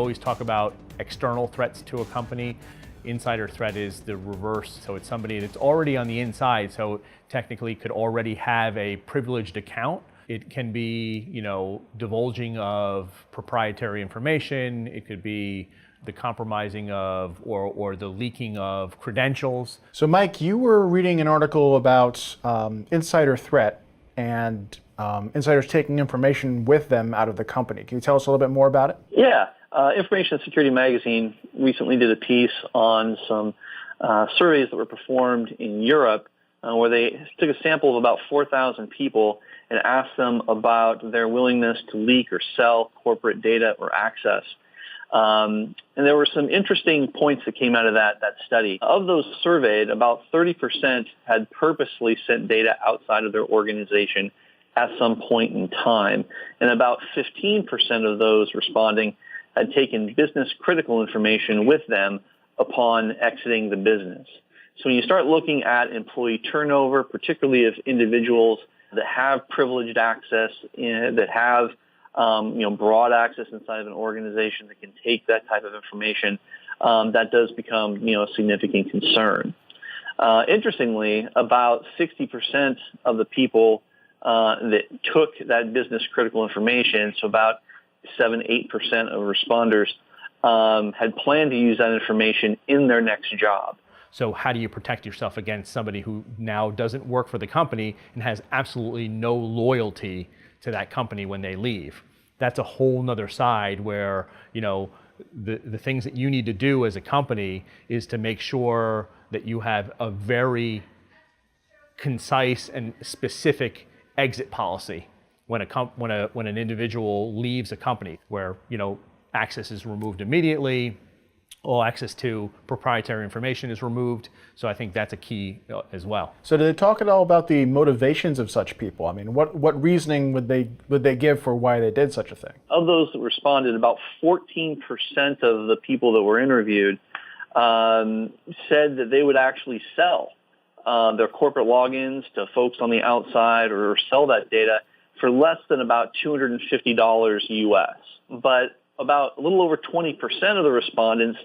always talk about external threats to a company. Insider threat is the reverse. So it's somebody that's already on the inside, so technically could already have a privileged account. It can be, divulging of proprietary information. It could be the compromising of or the leaking of credentials. So Mike, you were reading an article about insider threat and insiders taking information with them out of the company. Can you tell us a little bit more about it? Yeah. Information Security Magazine recently did a piece on some surveys that were performed in Europe where they took a sample of about 4,000 people and asked them about their willingness to leak or sell corporate data or access. And there were some interesting points that came out of that study. Of those surveyed, about 30% had purposely sent data outside of their organization at some point in time, and about 15% of those responding had taken business critical information with them upon exiting the business. So when you start looking at employee turnover, particularly of individuals that have privileged access, that have broad access inside of an organization that can take that type of information, that does become a significant concern. Interestingly, about 60% of the people that took that business critical information, so about 7-8% of responders had planned to use that information in their next job. So how do you protect yourself against somebody who now doesn't work for the company and has absolutely no loyalty to that company when they leave? That's a whole nother side where, the things that you need to do as a company is to make sure that you have a very concise and specific exit policy when an individual leaves a company, where access is removed immediately, all access to proprietary information is removed. So I think that's a key as well. So did they talk at all about the motivations of such people? I mean, what reasoning would they give for why they did such a thing? Of those that responded, about 14% of the people that were interviewed said that they would actually sell their corporate logins to folks on the outside or sell that data for less than about $250 US. But about a little over 20% of the respondents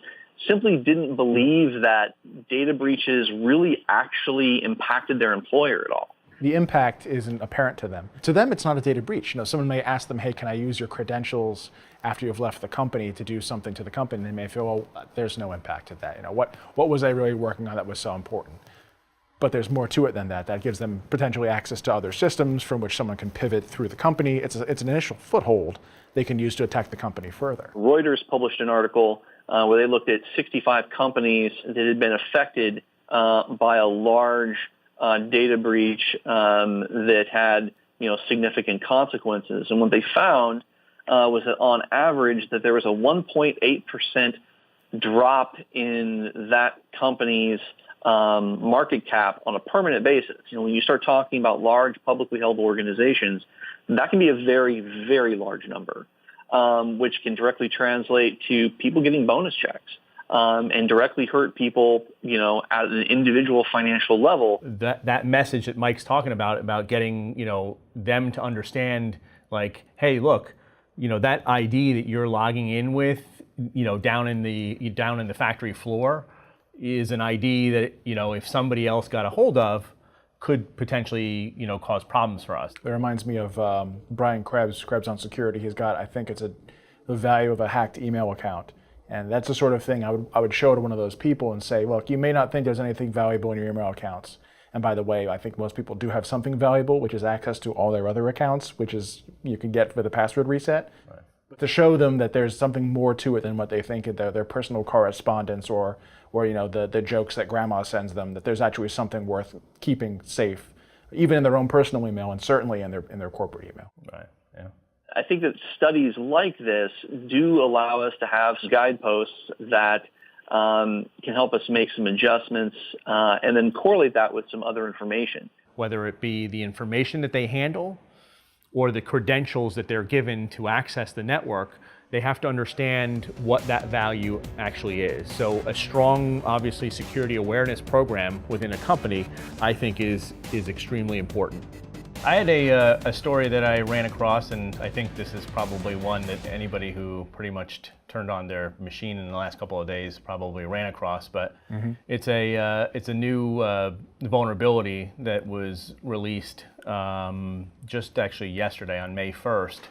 simply didn't believe that data breaches really actually impacted their employer at all. The impact isn't apparent to them. To them, it's not a data breach. Someone may ask them, hey, can I use your credentials after you've left the company to do something to the company? And they may feel, well, there's no impact to that. What was I really working on that was so important? But there's more to it than that. That gives them potentially access to other systems from which someone can pivot through the company. It's an initial foothold they can use to attack the company further. Reuters published an article where they looked at 65 companies that had been affected by a large data breach that had significant consequences. And what they found was that on average that there was a 1.8% drop in that company's market cap on a permanent basis. When you start talking about large publicly held organizations, that can be a very, very large number, which can directly translate to people getting bonus checks and directly hurt people, at an individual financial level. That message that Mike's talking about getting, them to understand, like, hey, look, that ID that you're logging in with, down in the factory floor is an ID that, if somebody else got a hold of, could potentially, cause problems for us. It reminds me of Brian Krebs on security. He's got, I think it's the value of a hacked email account. And that's the sort of thing I would show to one of those people and say, look, you may not think there's anything valuable in your email accounts. And by the way, I think most people do have something valuable, which is access to all their other accounts, which is you can get with a password reset. Right. But to show them that there's something more to it than what they think, their personal correspondence or the jokes that grandma sends them, that there's actually something worth keeping safe, even in their own personal email and certainly in their corporate email. Right. Yeah. I think that studies like this do allow us to have guideposts that can help us make some adjustments and then correlate that with some other information. Whether it be the information that they handle or the credentials that they're given to access the network, they have to understand what that value actually is. So a strong, obviously, security awareness program within a company, I think, is extremely important. I had a story that I ran across, and I think this is probably one that anybody who pretty much turned on their machine in the last couple of days probably ran across. But it's a new vulnerability that was released just actually yesterday on May 1st.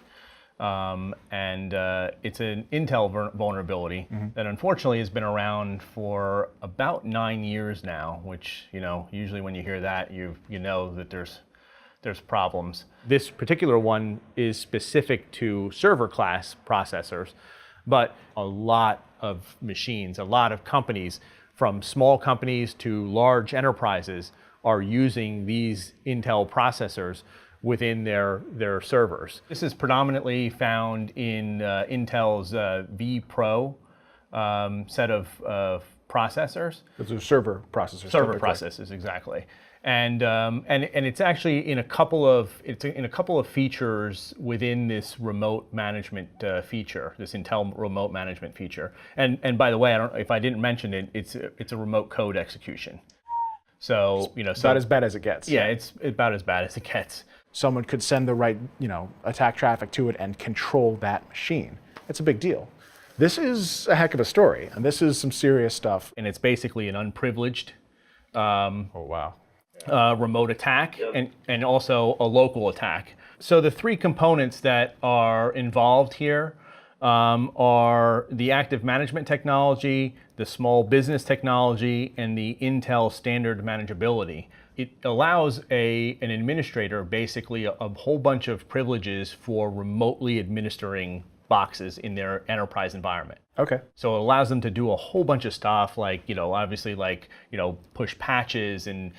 It's an Intel vulnerability that unfortunately has been around for about 9 years now, which, usually when you hear that, you know that there's problems. This particular one is specific to server class processors, but a lot of machines, a lot of companies, from small companies to large enterprises, are using these Intel processors within their servers. This is predominantly found in Intel's vPro set of processors. Those are server processors. Server processors, exactly. And it's actually in a couple of features within this remote management feature, this Intel remote management feature. And by the way, I don't if I didn't mention it, it's a remote code execution. So about as bad as it gets. Yeah, it's about as bad as it gets. Someone could send the right attack traffic to it and control that machine. It's a big deal. This is a heck of a story, and this is some serious stuff. And it's basically an unprivileged wow. Remote attack and also a local attack. So the three components that are involved here are the active management technology, the small business technology, and the Intel standard manageability. It allows an administrator basically a whole bunch of privileges for remotely administering boxes in their enterprise environment. Okay. So it allows them to do a whole bunch of stuff like, obviously like, push patches and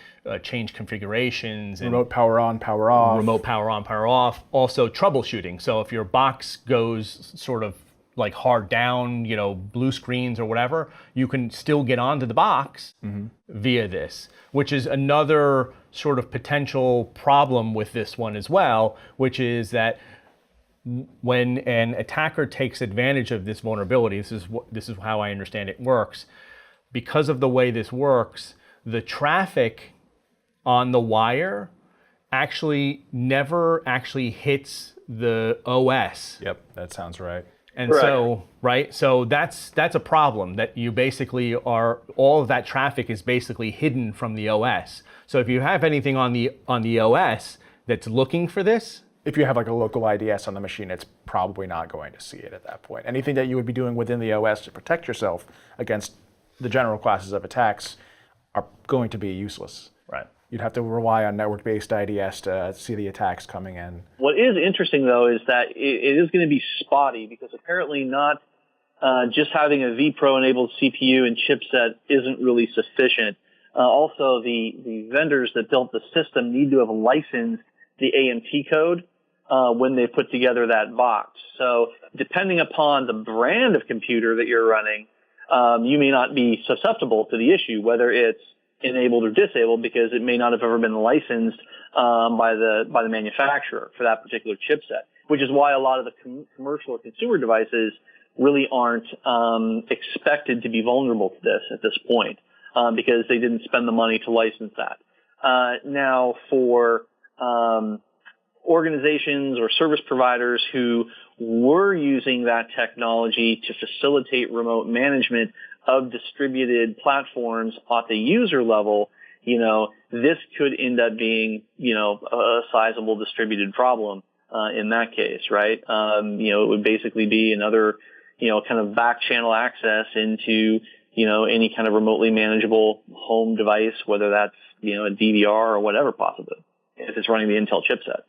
change configurations. And remote power on, power off. Remote power on, power off. Also troubleshooting. So if your box goes sort of like hard down, blue screens or whatever, you can still get onto the box via this, which is another sort of potential problem with this one as well, which is that when an attacker takes advantage of this vulnerability, this is how I understand it works. Because of the way this works, the traffic on the wire actually never actually hits the OS. Yep, that sounds right. And so that's a problem, that you basically all of that traffic is basically hidden from the OS. So if you have anything on the OS that's looking for this, if you have like a local IDS on the machine, it's probably not going to see it at that point. Anything that you would be doing within the OS to protect yourself against the general classes of attacks are going to be useless. Right. You'd have to rely on network-based IDS to see the attacks coming in. What is interesting, though, is that it is going to be spotty, because apparently not just having a vPro-enabled CPU and chipset isn't really sufficient. Also, the vendors that built the system need to have licensed the AMT code when they put together that box. So depending upon the brand of computer that you're running, you may not be susceptible to the issue, whether it's enabled or disabled, because it may not have ever been licensed by the manufacturer for that particular chipset, which is why a lot of the commercial or consumer devices really aren't expected to be vulnerable to this at this point, because they didn't spend the money to license that. Now, for organizations or service providers who were using that technology to facilitate remote management of distributed platforms at the user level, this could end up being, a sizable distributed problem in that case, right? It would basically be another, kind of back channel access into, any kind of remotely manageable home device, whether that's, a DVR or whatever, possibly, if it's running the Intel chipset.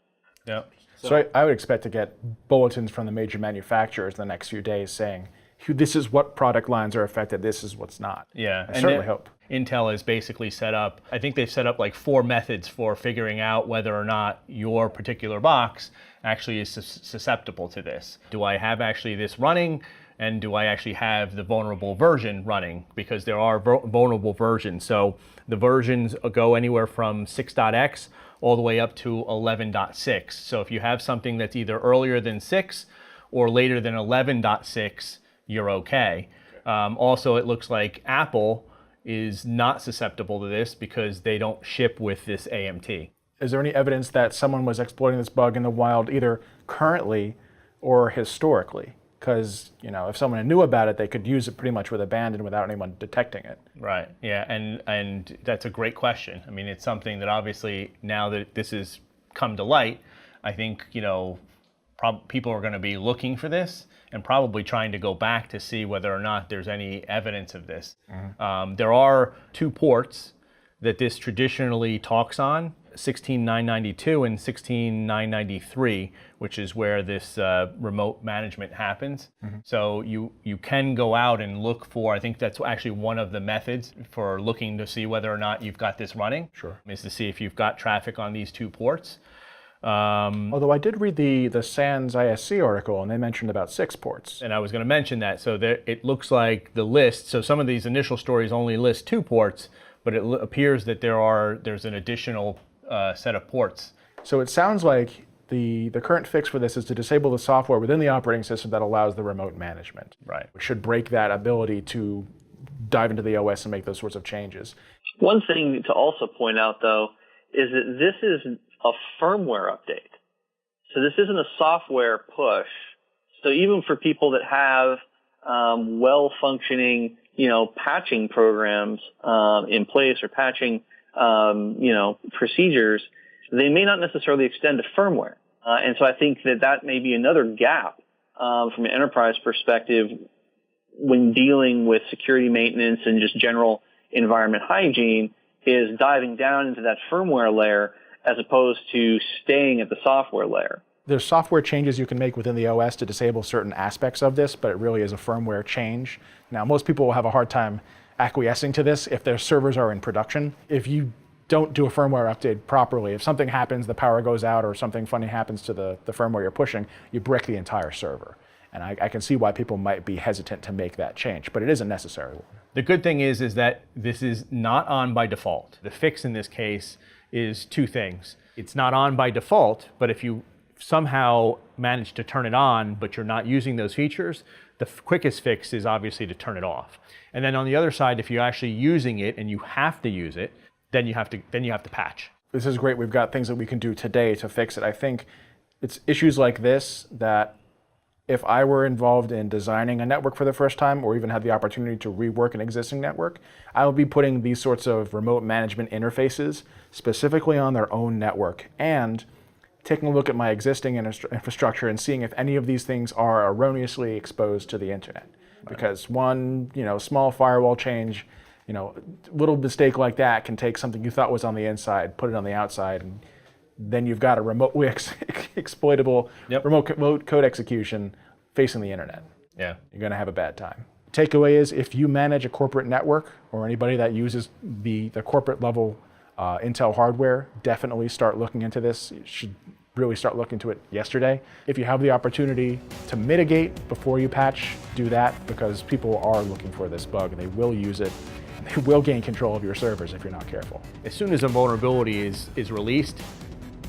Yeah. So I would expect to get bulletins from the major manufacturers in the next few days saying, this is what product lines are affected, this is what's not. Yeah. I certainly hope. Intel has basically set up, I think they've set up like 4 methods for figuring out whether or not your particular box actually is susceptible to this. Do I have actually this running? And do I actually have the vulnerable version running? Because there are vulnerable versions. So the versions go anywhere from 6.x all the way up to 11.6. So if you have something that's either earlier than 6 or later than 11.6, you're okay. Also, it looks like Apple is not susceptible to this because they don't ship with this AMT. Is there any evidence that someone was exploiting this bug in the wild, either currently or historically? Because if someone knew about it, they could use it pretty much with abandon without anyone detecting it. Right. Yeah. And that's a great question. I mean, it's something that obviously now that this has come to light, I think people are going to be looking for this and probably trying to go back to see whether or not there's any evidence of this. There are two ports that this traditionally talks on, 16992 and 16993, which is where this remote management happens. So you can go out and look for, I think that's actually one of the methods for looking to see whether or not you've got this running, is to see if you've got traffic on these two ports. Although I did read the SANS ISC article, and they mentioned about 6 ports. And I was going to mention that. So it looks like the list, so some of these initial stories only list 2 ports, but it appears that there's an additional set of ports. So it sounds like the current fix for this is to disable the software within the operating system that allows the remote management. Right. We should break that ability to dive into the OS and make those sorts of changes. One thing to also point out, though, is that this is a firmware update. So this isn't a software push. So even for people that have well-functioning, patching programs in place or patching, procedures, they may not necessarily extend to firmware. And so I think that may be another gap from an enterprise perspective when dealing with security maintenance and just general environment hygiene, is diving down into that firmware layer as opposed to staying at the software layer. There's software changes you can make within the OS to disable certain aspects of this, but it really is a firmware change. Now, most people will have a hard time acquiescing to this if their servers are in production. If you don't do a firmware update properly, if something happens, the power goes out, or something funny happens to the firmware you're pushing, you brick the entire server. And I can see why people might be hesitant to make that change, but it isn't necessary. The good thing is that this is not on by default. The fix in this case is 2 things. It's not on by default, but if you somehow manage to turn it on, but you're not using those features, the quickest fix is obviously to turn it off. And then on the other side, if you're actually using it and you have to use it, then you have to patch. This is great. We've got things that we can do today to fix it. I think it's issues like this that if I were involved in designing a network for the first time, or even had the opportunity to rework an existing network, I would be putting these sorts of remote management interfaces specifically on their own network, and taking a look at my existing infrastructure and seeing if any of these things are erroneously exposed to the internet. Because one, small firewall change, little mistake like that can take something you thought was on the inside, put it on the outside, and then you've got a remotely exploitable remote code execution facing the internet. Yeah. You're going to have a bad time. Takeaway is, if you manage a corporate network or anybody that uses the corporate level Intel hardware, definitely start looking into this. You should really start looking into it yesterday. If you have the opportunity to mitigate before you patch, do that, because people are looking for this bug and they will use it. They will gain control of your servers if you're not careful. As soon as a vulnerability is released,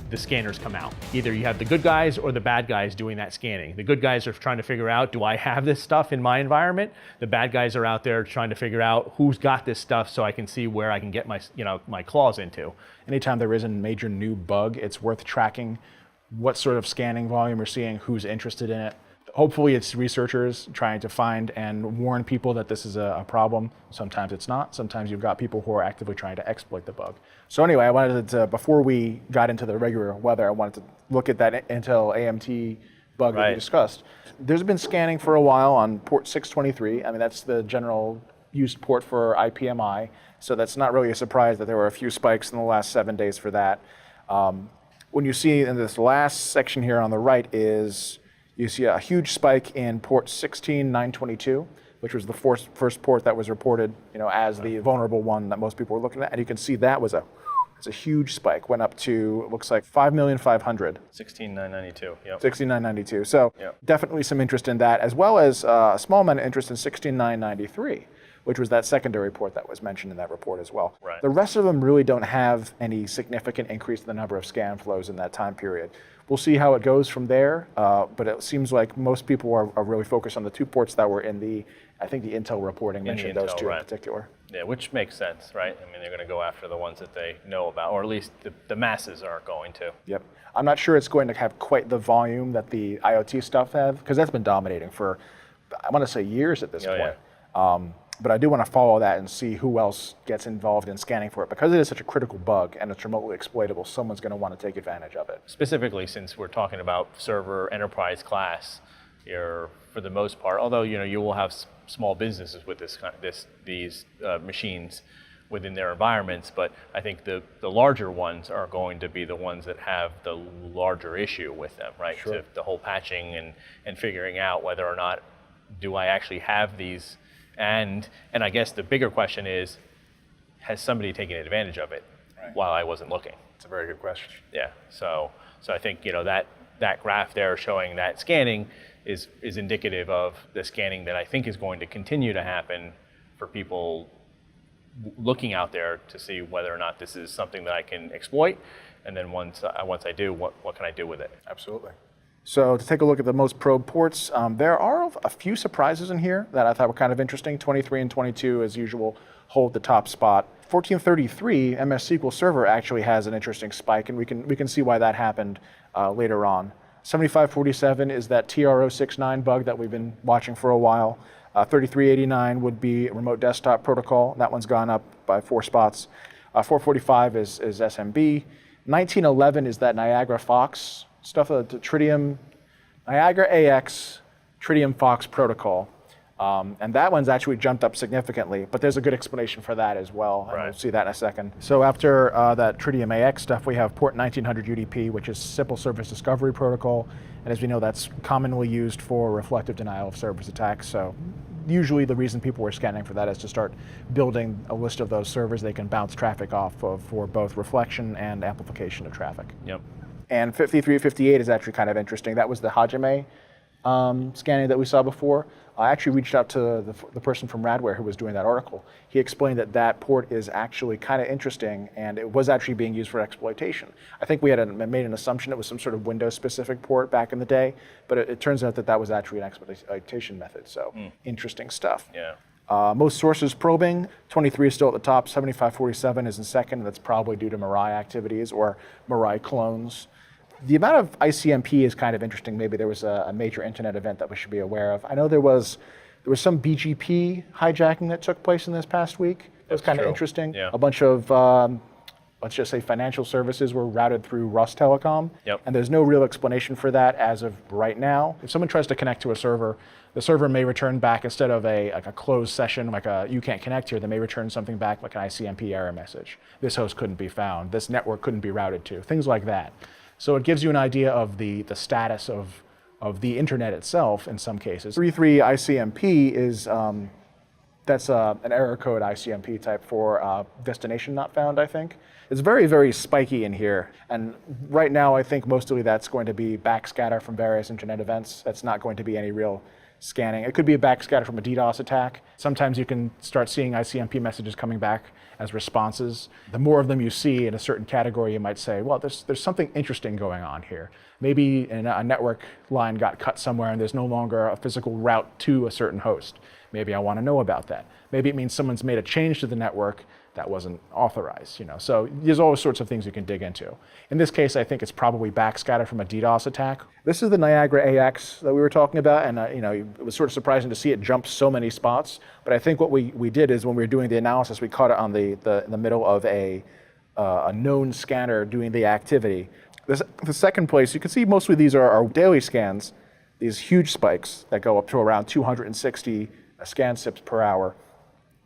the scanners come out. Either you have the good guys or the bad guys doing that scanning. The good guys are trying to figure out, do I have this stuff in my environment? The bad guys are out there trying to figure out who's got this stuff so I can see where I can get my claws into. Anytime there is a major new bug, it's worth tracking what sort of scanning volume you're seeing, who's interested in it. Hopefully it's researchers trying to find and warn people that this is a problem. Sometimes it's not. Sometimes you've got people who are actively trying to exploit the bug. So anyway, I wanted to, before we got into the regular weather, I wanted to look at that Intel AMT bug that we discussed. There's been scanning for a while on port 623. I mean, that's the general used port for IPMI. So that's not really a surprise that there were a few spikes in the last 7 days for that. When you see in this last section here on the right you see a huge spike in port 16922, which was the first port that was reported, as the vulnerable one that most people were looking at. And you can see that it's a huge spike. Went up to, it looks like 5,500,000. 16992. Yep. 16992. So definitely some interest in that, as well as a small amount of interest in 16993, which was that secondary port that was mentioned in that report as well. Right. The rest of them really don't have any significant increase in the number of scan flows in that time period. We'll see how it goes from there, but it seems like most people are really focused on the 2 ports that were in I think the Intel reporting mentioned those 2 in particular. Yeah, which makes sense, right? I mean, they're going to go after the ones that they know about, or at least the masses are going to. Yep. I'm not sure it's going to have quite the volume that the IoT stuff have, because that's been dominating for, I want to say, years at this point. Yeah. But I do want to follow that and see who else gets involved in scanning for it. Because it is such a critical bug and it's remotely exploitable, someone's going to want to take advantage of it. Specifically, since we're talking about server enterprise class, you're, for the most part, although you will have small businesses with these machines within their environments, but I think the larger ones are going to be the ones that have the larger issue with them, right? Sure. So the whole patching and figuring out whether or not do I actually have these. And I guess the bigger question is, has somebody taken advantage of it while I wasn't looking? It's a very good question. Yeah. So I think that graph there showing that scanning is indicative of the scanning that I think is going to continue to happen for people looking out there to see whether or not this is something that I can exploit. And then once I do, what can I do with it? Absolutely. So to take a look at the most probed ports, there are a few surprises in here that I thought were kind of interesting. 23 and 22, as usual, hold the top spot. 1433 MS SQL Server actually has an interesting spike, and we can see why that happened later on. 7547 is that TR069 bug that we've been watching for a while. 3389 would be remote desktop protocol. That one's gone up by 4 spots. 445 is SMB. 1911 is that Niagara Fox stuff, the Tritium, Niagra AX, Tritium Fox protocol. And that one's actually jumped up significantly, but there's a good explanation for that as well. And we'll see that in a second. So after that Tritium AX stuff, we have port 1900 UDP, which is Simple Service Discovery Protocol. And as we know, that's commonly used for reflective denial of service attacks. So usually the reason people were scanning for that is to start building a list of those servers they can bounce traffic off of for both reflection and amplification of traffic. Yep. And 5358 is actually kind of interesting. That was the Hajime scanning that we saw before. I actually reached out to the person from Radware who was doing that article. He explained that that port is actually kind of interesting, and it was actually being used for exploitation. I think we had made an assumption it was some sort of Windows-specific port back in the day, but it turns out that was actually an exploitation method, so interesting stuff. Yeah. Most sources probing, 23 is still at the top, 7547 is in second, and that's probably due to Mirai activities or Mirai clones. The amount of ICMP is kind of interesting. Maybe there was a major internet event that we should be aware of. I know there was some BGP hijacking that took place in this past week. It was kind of interesting. Yeah. A bunch of, let's just say, financial services were routed through Rostelecom. Yep. And there's no real explanation for that as of right now. If someone tries to connect to a server, the server may return back, instead of a closed session, like you can't connect here, they may return something back like an ICMP error message. This host couldn't be found. This network couldn't be routed to. Things like that. So it gives you an idea of the status of the internet itself in some cases. 33 ICMP is, that's an error code ICMP type for destination not found, I think. It's very, very spiky in here. And right now, I think mostly that's going to be backscatter from various internet events. That's not going to be any real scanning. It could be a backscatter from a DDoS attack. Sometimes you can start seeing ICMP messages coming back as responses. The more of them you see in a certain category, you might say, well, there's something interesting going on here. Maybe a network line got cut somewhere and there's no longer a physical route to a certain host. Maybe I want to know about that. Maybe it means someone's made a change to the network that wasn't authorized, So there's all sorts of things you can dig into. In this case, I think it's probably backscatter from a DDoS attack. This is the Niagra AX that we were talking about, and it was sort of surprising to see it jump so many spots. But I think what we did is when we were doing the analysis, we caught it on in the middle of a known scanner doing the activity. The second place, you can see mostly these are our daily scans, these huge spikes that go up to around 260 scan sips per hour.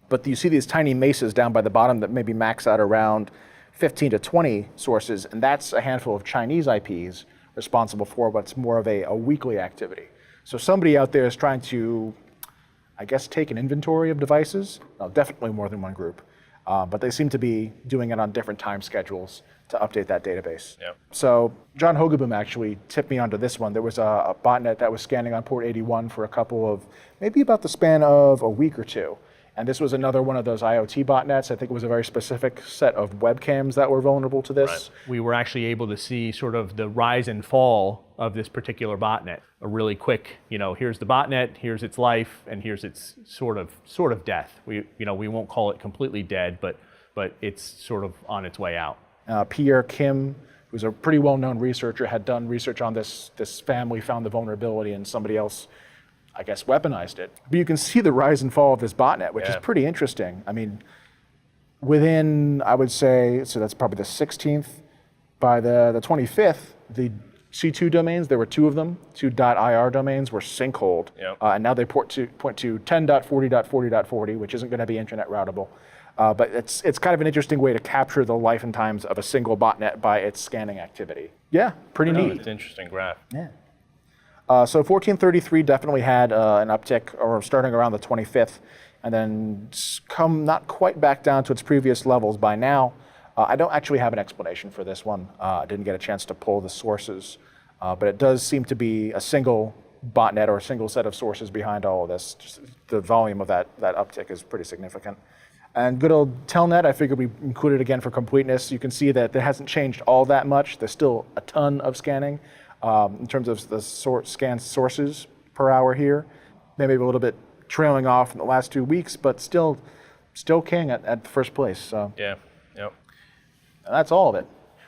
But you see these tiny mesas down by the bottom that maybe max out around 15 to 20 sources, and that's a handful of Chinese IPs responsible for what's more of a weekly activity. So somebody out there is trying to, I guess, take an inventory of devices. Well, definitely more than one group, but they seem to be doing it on different time schedules to update that database. Yep. So John Hogaboom actually tipped me onto this one. There was a botnet that was scanning on port 81 for a couple of, maybe about the span of a week or two. And this was another one of those IoT botnets. I think it was a very specific set of webcams that were vulnerable to this. Right. We were actually able to see sort of the rise and fall of this particular botnet. A really quick, here's the botnet, here's its life, and here's its sort of death. We won't call it completely dead, but it's sort of on its way out. Pierre Kim, who's a pretty well-known researcher, had done research on this family, found the vulnerability, and somebody else, I guess, weaponized it. But you can see the rise and fall of this botnet, which is pretty interesting. I mean, within, I would say, so that's probably the 16th, by the 25th, the C2 domains, there were two of them, .ir domains were sinkholed. And now they point to 10.40.40.40, which isn't going to be internet routable. But it's kind of an interesting way to capture the life and times of a single botnet by its scanning activity. Yeah, pretty neat. It's an interesting graph. Yeah. So 1433 definitely had an uptick, or starting around the 25th, and then come not quite back down to its previous levels by now. I don't actually have an explanation for this one. I didn't get a chance to pull the sources, but it does seem to be a single botnet or a single set of sources behind all of this. Just the volume of that uptick is pretty significant. And good old telnet, I figured we included again for completeness. You can see that it hasn't changed all that much. There's still a ton of scanning in terms of the scanned sources per hour here. Maybe a little bit trailing off in the last 2 weeks, but still king at first place. So. Yeah. Yep. And that's all of it.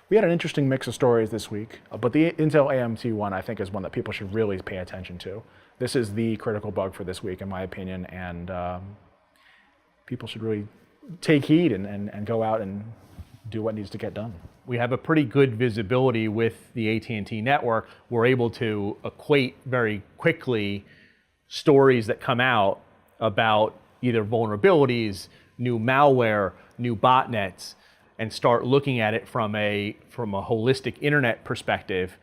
We had an interesting mix of stories this week, but the Intel AMT one I think is one that people should really pay attention to. This is the critical bug for this week, in my opinion, and people should really take heed and go out and do what needs to get done. We have a pretty good visibility with the AT&T network. We're able to equate very quickly stories that come out about either vulnerabilities, new malware, new botnets, and start looking at it from a holistic internet perspective